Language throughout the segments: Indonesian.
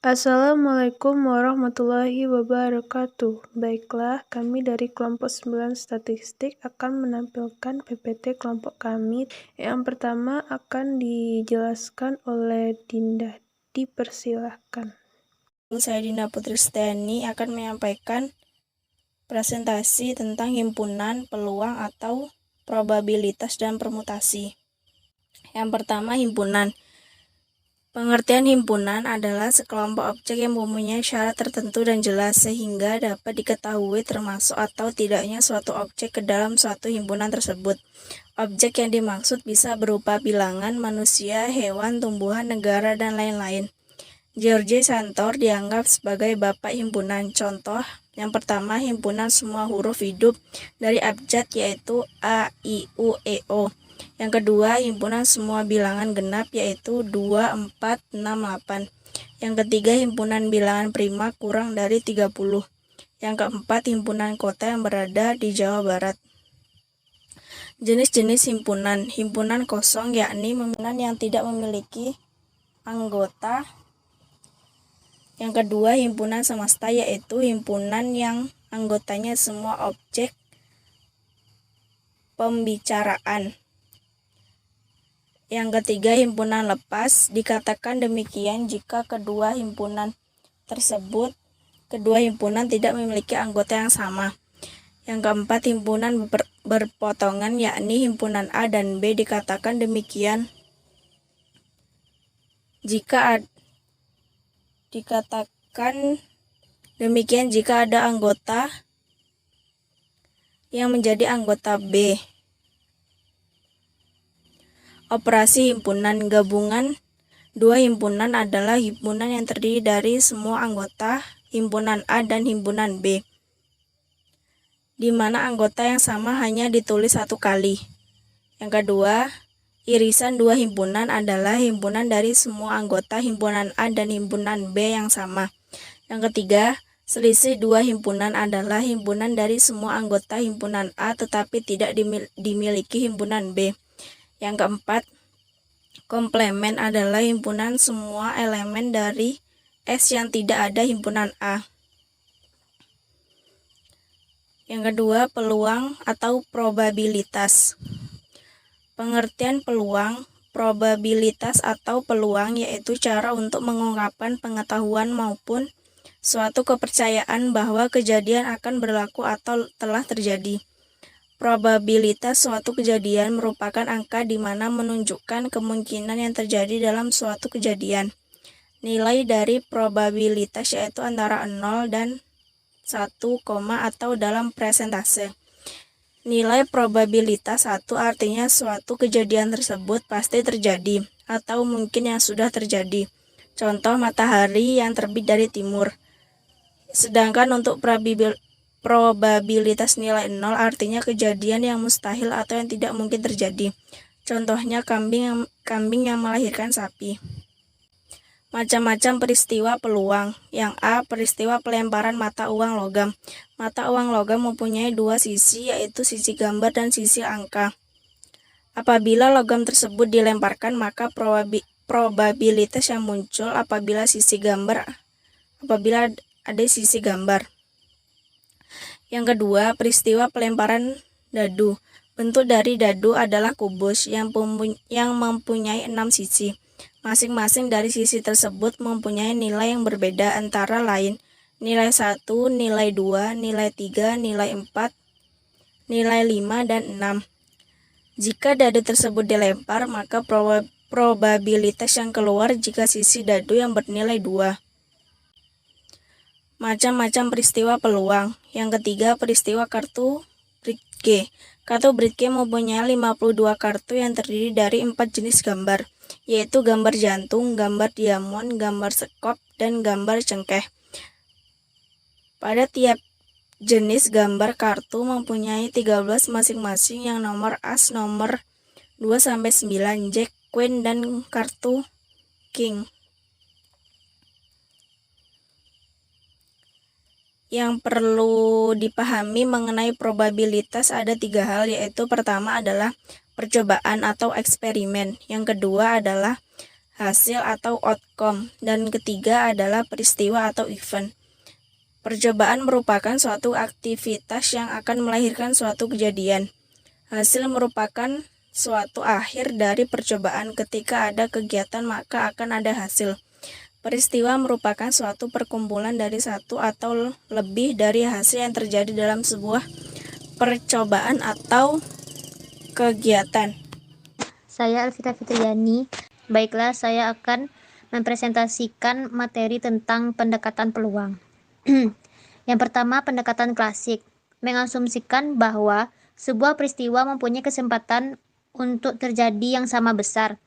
Assalamualaikum warahmatullahi wabarakatuh. Baiklah, kami dari kelompok 9 statistik akan menampilkan PPT kelompok kami. Yang pertama akan dijelaskan oleh Dinda. Dipersilahkan. Saya Dinda Putri Setiani akan menyampaikan presentasi tentang himpunan, peluang atau probabilitas dan permutasi. Yang pertama, himpunan. Pengertian himpunan adalah sekelompok objek yang mempunyai syarat tertentu dan jelas sehingga dapat diketahui termasuk atau tidaknya suatu objek ke dalam suatu himpunan tersebut. Objek yang dimaksud bisa berupa bilangan, manusia, hewan, tumbuhan, negara, dan lain-lain. George Cantor dianggap sebagai bapak himpunan. Contoh yang pertama, himpunan semua huruf hidup dari abjad yaitu A, I, U, E, O. Yang kedua, himpunan semua bilangan genap yaitu 2, 4, 6, 8. Yang ketiga, himpunan bilangan prima kurang dari 30. Yang keempat, himpunan kota yang berada di Jawa Barat. Jenis-jenis himpunan. Himpunan kosong yakni himpunan yang tidak memiliki anggota. Yang kedua, himpunan semesta yaitu himpunan yang anggotanya semua objek pembicaraan. Yang ketiga, himpunan lepas. Dikatakan demikian jika kedua himpunan tidak memiliki anggota yang sama. Yang keempat, himpunan berpotongan yakni himpunan A dan B. Dikatakan demikian jika ada anggota yang menjadi anggota B. Operasi himpunan gabungan. Dua himpunan adalah himpunan yang terdiri dari semua anggota himpunan A dan himpunan B, di mana anggota yang sama hanya ditulis satu kali. Yang kedua, irisan dua himpunan adalah himpunan dari semua anggota himpunan A dan himpunan B yang sama. Yang ketiga, selisih dua himpunan adalah himpunan dari semua anggota himpunan A tetapi tidak dimiliki himpunan B. Yang keempat, komplement adalah himpunan semua elemen dari S yang tidak ada himpunan A. Yang kedua, peluang atau probabilitas. Pengertian peluang, probabilitas atau peluang yaitu cara untuk mengungkapkan pengetahuan maupun suatu kepercayaan bahwa kejadian akan berlaku atau telah terjadi. Probabilitas suatu kejadian merupakan angka di mana menunjukkan kemungkinan yang terjadi dalam suatu kejadian. Nilai dari probabilitas yaitu antara 0 dan 1, atau dalam persentase. Nilai probabilitas 1 artinya suatu kejadian tersebut pasti terjadi atau mungkin yang sudah terjadi. Contoh, matahari yang terbit dari timur. Sedangkan untuk probabilitas nilai 0 artinya kejadian yang mustahil atau yang tidak mungkin terjadi. Contohnya kambing yang melahirkan sapi. Macam-macam peristiwa peluang. Yang A, peristiwa pelemparan mata uang logam. Mata uang logam mempunyai dua sisi yaitu sisi gambar dan sisi angka. Apabila logam tersebut dilemparkan maka probabilitas yang muncul apabila ada sisi gambar. Yang kedua, peristiwa pelemparan dadu. Bentuk dari dadu adalah kubus yang mempunyai 6 sisi. Masing-masing dari sisi tersebut mempunyai nilai yang berbeda antara lain nilai 1, nilai 2, nilai 3, nilai 4, nilai 5, dan 6. Jika dadu tersebut dilempar, maka probabilitas yang keluar jika sisi dadu yang bernilai 2. Macam-macam peristiwa peluang. Yang ketiga, peristiwa kartu Bridge. Kartu Bridge mempunyai 52 kartu yang terdiri dari 4 jenis gambar, yaitu gambar jantung, gambar diamond, gambar sekop, dan gambar cengkeh. Pada tiap jenis gambar kartu mempunyai 13 masing-masing yang nomor as nomor 2-9, Jack, Queen, dan kartu King. Yang perlu dipahami mengenai probabilitas ada 3 hal, yaitu pertama adalah percobaan atau eksperimen, yang kedua adalah hasil atau outcome, dan ketiga adalah peristiwa atau event. Percobaan merupakan suatu aktivitas yang akan melahirkan suatu kejadian. Hasil merupakan suatu akhir dari percobaan. Ketika ada kegiatan maka akan ada hasil. Peristiwa merupakan suatu perkumpulan dari satu atau lebih dari hasil yang terjadi dalam sebuah percobaan atau kegiatan. Saya Alvita Fitriani. Baiklah, saya akan mempresentasikan materi tentang pendekatan peluang. Yang pertama, pendekatan klasik mengasumsikan bahwa sebuah peristiwa mempunyai kesempatan untuk terjadi yang sama besar.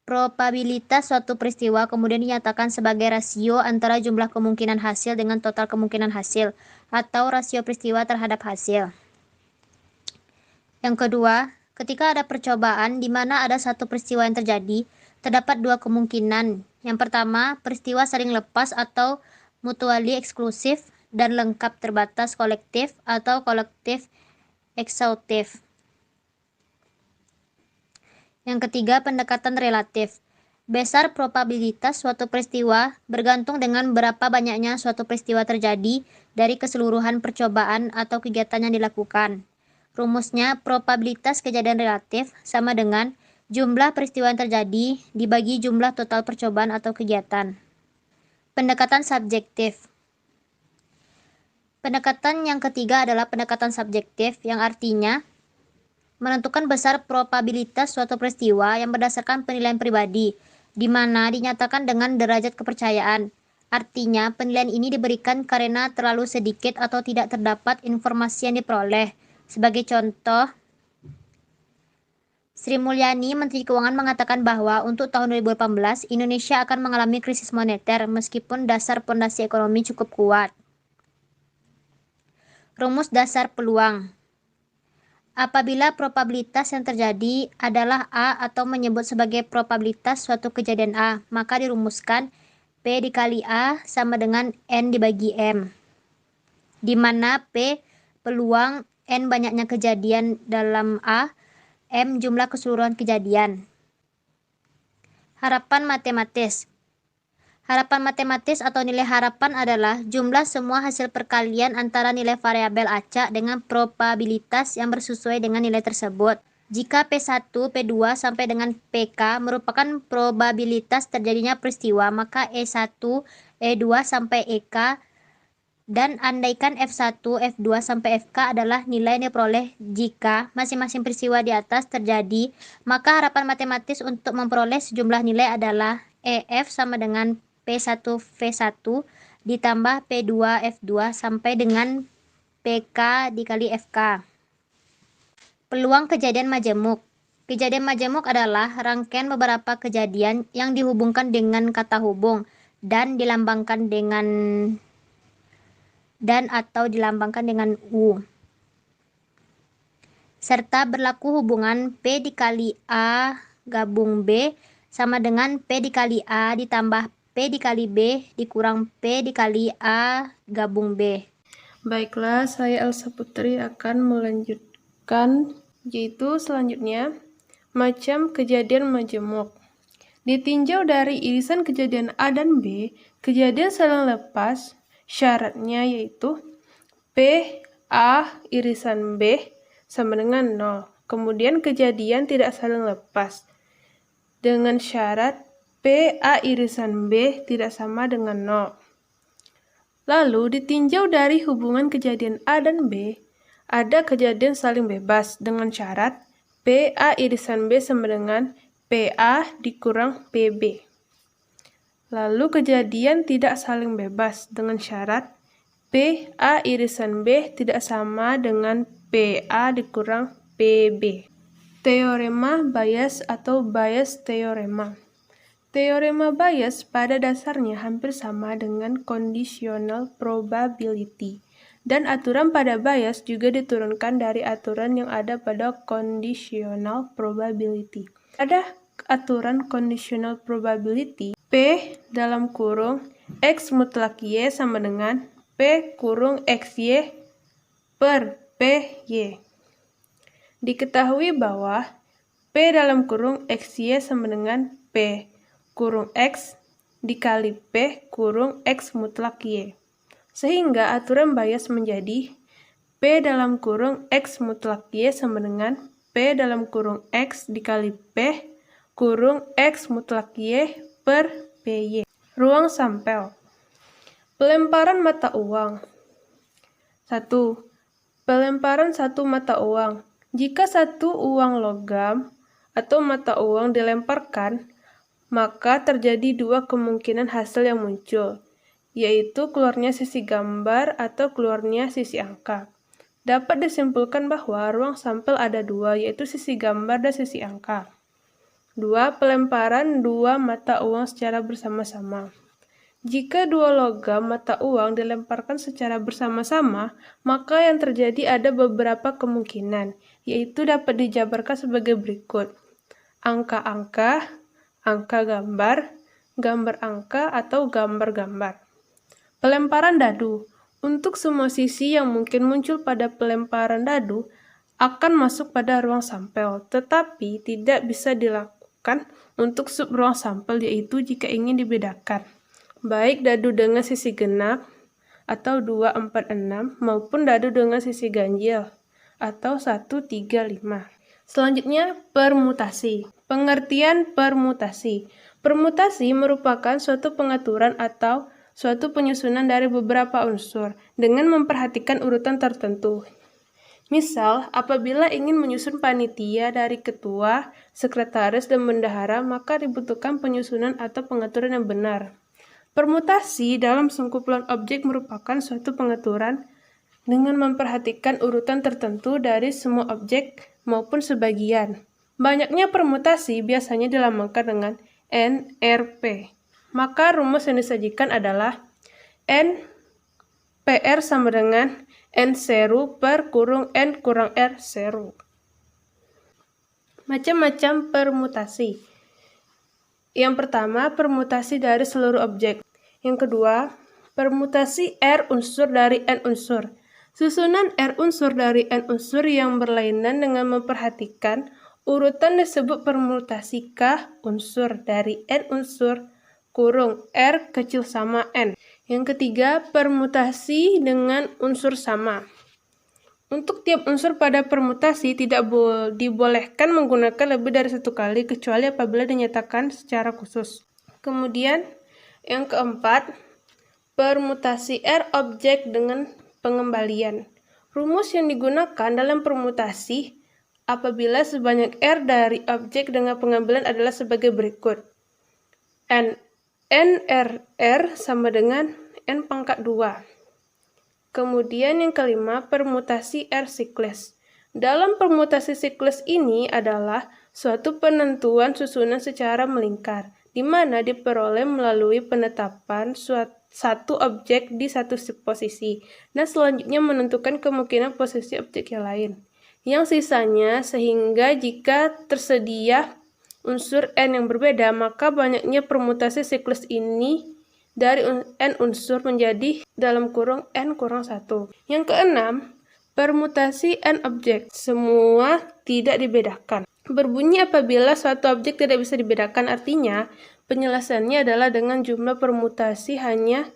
Probabilitas suatu peristiwa kemudian dinyatakan sebagai rasio antara jumlah kemungkinan hasil dengan total kemungkinan hasil, atau rasio peristiwa terhadap hasil. Yang kedua, ketika ada percobaan di mana ada satu peristiwa yang terjadi, terdapat dua kemungkinan. Yang pertama, peristiwa saling lepas atau mutually eksklusif dan lengkap terbatas kolektif atau kolektif ekshaustif. Yang ketiga, pendekatan relatif. Besar probabilitas suatu peristiwa bergantung dengan berapa banyaknya suatu peristiwa terjadi dari keseluruhan percobaan atau kegiatan yang dilakukan. Rumusnya, probabilitas kejadian relatif sama dengan jumlah peristiwa yang terjadi dibagi jumlah total percobaan atau kegiatan. Pendekatan subjektif. Pendekatan yang ketiga adalah pendekatan subjektif, yang artinya menentukan besar probabilitas suatu peristiwa yang berdasarkan penilaian pribadi, di mana dinyatakan dengan derajat kepercayaan. Artinya, penilaian ini diberikan karena terlalu sedikit atau tidak terdapat informasi yang diperoleh. Sebagai contoh, Sri Mulyani, Menteri Keuangan, mengatakan bahwa untuk tahun 2018, Indonesia akan mengalami krisis moneter meskipun dasar pondasi ekonomi cukup kuat. Rumus dasar peluang. Apabila probabilitas yang terjadi adalah A atau menyebut sebagai probabilitas suatu kejadian A, maka dirumuskan P dikali A sama dengan N dibagi M, di mana P peluang, N banyaknya kejadian dalam A, M jumlah keseluruhan kejadian. Harapan matematis. Harapan matematis atau nilai harapan adalah jumlah semua hasil perkalian antara nilai variabel acak dengan probabilitas yang bersesuai dengan nilai tersebut. Jika P1, P2 sampai dengan PK merupakan probabilitas terjadinya peristiwa, maka E1, E2 sampai EK, dan andaikan F1, F2 sampai FK adalah nilai yang diperoleh jika masing-masing peristiwa di atas terjadi, maka harapan matematis untuk memperoleh sejumlah nilai adalah EF sama dengan P1 V1 ditambah P2 F2 sampai dengan PK dikali FK. Peluang kejadian majemuk. Kejadian majemuk adalah rangkaian beberapa kejadian yang dihubungkan dengan kata hubung dan dilambangkan dengan dan atau dilambangkan dengan U, serta berlaku hubungan P dikali A gabung B sama dengan P dikali A ditambah P dikali B dikurang P dikali A gabung B. Baiklah, saya Elsa Putri akan melanjutkan, yaitu selanjutnya macam kejadian majemuk. Ditinjau dari irisan kejadian A dan B, kejadian saling lepas syaratnya yaitu P A irisan B sama dengan 0. Kemudian kejadian tidak saling lepas dengan syarat P A irisan B tidak sama dengan 0. Lalu ditinjau dari hubungan kejadian A dan B, ada kejadian saling bebas dengan syarat P A irisan B sama dengan PA dikurang PB. Lalu kejadian tidak saling bebas dengan syarat PA irisan B tidak sama dengan PA dikurang PB. Teorema Bayes atau Bayes teorema. Teorema Bayes pada dasarnya hampir sama dengan conditional probability, dan aturan pada Bayes juga diturunkan dari aturan yang ada pada conditional probability. Pada aturan conditional probability, P dalam kurung X mutlak Y sama dengan P kurung XY per PY. Diketahui bahwa P dalam kurung XY sama dengan P kurung X dikali P kurung X mutlak Y. Sehingga aturan Bayes menjadi P dalam kurung X mutlak Y sama dengan P dalam kurung X dikali P kurung X mutlak Y per PY. Ruang sampel. Pelemparan mata uang. 1. Pelemparan satu mata uang. Jika satu uang logam atau mata uang dilemparkan, maka terjadi dua kemungkinan hasil yang muncul, yaitu keluarnya sisi gambar atau keluarnya sisi angka. Dapat disimpulkan bahwa ruang sampel ada dua, yaitu sisi gambar dan sisi angka. 2. Pelemparan dua mata uang secara bersama-sama. Jika dua logam mata uang dilemparkan secara bersama-sama, maka yang terjadi ada beberapa kemungkinan, yaitu dapat dijabarkan sebagai berikut. Angka-angka, angka gambar, gambar angka atau gambar-gambar. Pelemparan dadu. Untuk semua sisi yang mungkin muncul pada pelemparan dadu akan masuk pada ruang sampel, tetapi tidak bisa dilakukan untuk subruang sampel, yaitu jika ingin dibedakan, baik dadu dengan sisi genap atau 2, 4, 6 maupun dadu dengan sisi ganjil atau 1, 3, 5. Selanjutnya, permutasi. Pengertian permutasi. Permutasi merupakan suatu pengaturan atau suatu penyusunan dari beberapa unsur dengan memperhatikan urutan tertentu. Misal, apabila ingin menyusun panitia dari ketua, sekretaris, dan bendahara, maka dibutuhkan penyusunan atau pengaturan yang benar. Permutasi dalam sengkumpulan objek merupakan suatu pengaturan dengan memperhatikan urutan tertentu dari semua objek maupun sebagian. Banyaknya permutasi biasanya dilambangkan dengan NRP. Maka rumus yang disajikan adalah N PR sama dengan N seru per kurung N kurang R seru. Macam-macam permutasi. Yang pertama, permutasi dari seluruh objek. Yang kedua, permutasi R unsur dari N unsur. Susunan R unsur dari N unsur yang berlainan dengan memperhatikan urutan disebut permutasi K unsur dari N unsur kurung R kecil sama N. Yang ketiga, permutasi dengan unsur sama. Untuk tiap unsur pada permutasi tidak dibolehkan menggunakan lebih dari satu kali kecuali apabila dinyatakan secara khusus. Kemudian, yang keempat, permutasi R objek dengan pengembalian. Rumus yang digunakan dalam permutasi apabila sebanyak R dari objek dengan pengembalian adalah sebagai berikut. NRR sama dengan N pangkat 2. Kemudian yang kelima, permutasi R siklis. Dalam permutasi siklis ini adalah suatu penentuan susunan secara melingkar, di mana diperoleh melalui penetapan satu objek di satu posisi, dan selanjutnya menentukan kemungkinan posisi objek yang lain. Yang sisanya, sehingga jika tersedia unsur N yang berbeda, maka banyaknya permutasi siklus ini dari N unsur menjadi dalam kurung N kurang 1. Yang keenam, permutasi N objek. Semua tidak dibedakan. Berbunyi apabila suatu objek tidak bisa dibedakan, artinya penjelasannya adalah dengan jumlah permutasi hanya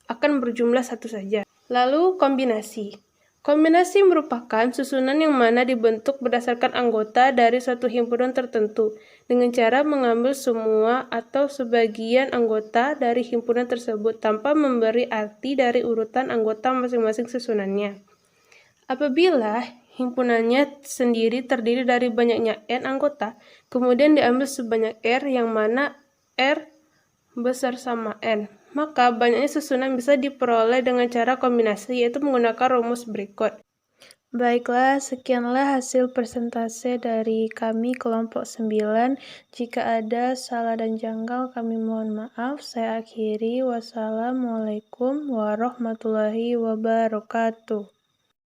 akan berjumlah satu saja. Lalu kombinasi. Kombinasi merupakan susunan yang mana dibentuk berdasarkan anggota dari suatu himpunan tertentu dengan cara mengambil semua atau sebagian anggota dari himpunan tersebut tanpa memberi arti dari urutan anggota masing-masing susunannya. Apabila himpunannya sendiri terdiri dari banyaknya N anggota, kemudian diambil sebanyak R yang mana R besar sama N, maka banyaknya susunan bisa diperoleh dengan cara kombinasi, yaitu menggunakan rumus berikut. Baiklah, sekianlah hasil persentase dari kami kelompok 9. Jika ada salah dan janggal, kami mohon maaf. Saya akhiri. Wassalamualaikum warahmatullahi wabarakatuh.